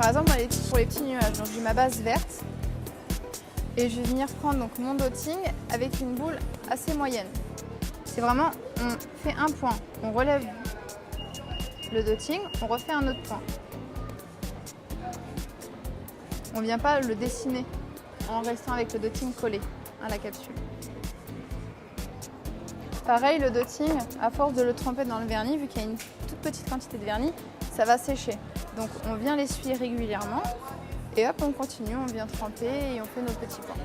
Par exemple, pour les petits nuages, donc j'ai ma base verte et je vais venir prendre donc mon dotting avec une boule assez moyenne. C'est vraiment, on fait un point, on relève le dotting, on refait un autre point. On ne vient pas le dessiner en restant avec le dotting collé à la capsule. Pareil, le dotting, à force de le tremper dans le vernis, vu qu'il y a une toute petite quantité de vernis, ça va sécher. Donc on vient l'essuyer régulièrement et hop, on continue, on vient tremper et on fait nos petits points.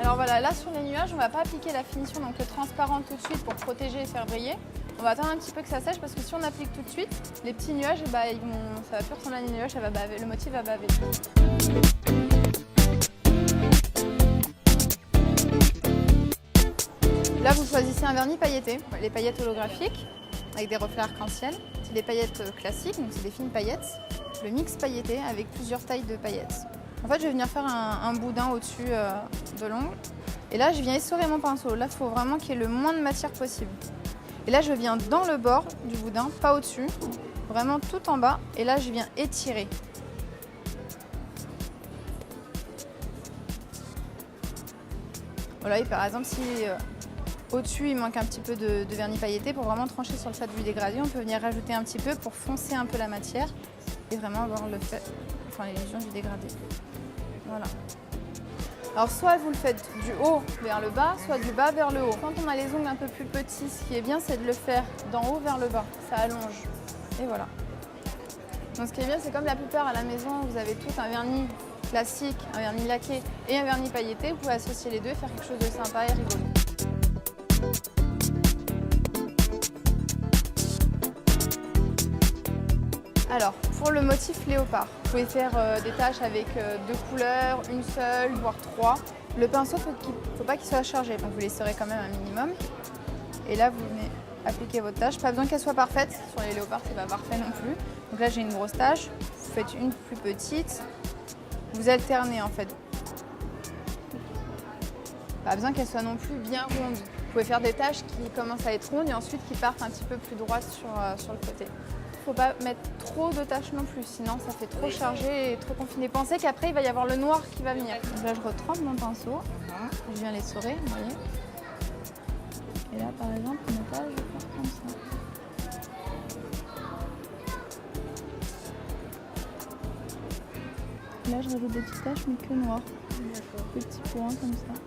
Alors voilà, là sur les nuages, on ne va pas appliquer la finition, donc le transparent tout de suite pour protéger et faire briller. On va attendre un petit peu que ça sèche parce que si on applique tout de suite, les petits nuages, ça va plus ressembler à des nuages, ça va baver, le motif va baver. Là, vous choisissez un vernis pailleté, les paillettes holographiques avec des reflets arc-en-ciel. C'est des paillettes classiques, donc c'est des fines paillettes. Le mix pailleté avec plusieurs tailles de paillettes. En fait, je vais venir faire un boudin au-dessus de l'ongle. Et là, je viens essorer mon pinceau. Là, il faut vraiment qu'il y ait le moins de matière possible. Et là, je viens dans le bord du boudin, pas au-dessus, vraiment tout en bas. Et là, je viens étirer. Voilà, et par exemple, si au-dessus, il manque un petit peu de vernis pailleté, pour vraiment trancher sur le fait du dégradé, on peut venir rajouter un petit peu pour foncer un peu la matière et vraiment avoir l'illusion du dégradé. Voilà. Alors soit vous le faites du haut vers le bas, soit du bas vers le haut. Quand on a les ongles un peu plus petits, ce qui est bien, c'est de le faire d'en haut vers le bas. Ça allonge. Et voilà. Donc ce qui est bien, c'est comme la plupart à la maison, vous avez tout un vernis classique, un vernis laqué et un vernis pailleté. Vous pouvez associer les deux et faire quelque chose de sympa et rigolo. Alors, pour le motif léopard, vous pouvez faire des taches avec 2 couleurs, une seule, voire 3. Le pinceau, il ne faut pas qu'il soit chargé, donc vous l'essorez quand même un minimum. Et là, vous venez appliquer votre tache. Pas besoin qu'elle soit parfaite, sur les léopards, c'est pas parfait non plus. Donc là, j'ai une grosse tache, vous faites une plus petite. Vous alternez en fait. Pas besoin qu'elle soit non plus bien ronde. Vous pouvez faire des taches qui commencent à être rondes et ensuite qui partent un petit peu plus droites sur le côté. Il ne faut pas mettre trop de taches non plus, sinon ça fait trop chargé et trop confiné. Pensez qu'après il va y avoir le noir qui va venir. Donc là je retrempe mon pinceau, je viens l'essorer, vous voyez. Et là par exemple, une tache, je vais faire comme ça. Là je rajoute des petites taches mais que noires. Des petits points comme ça.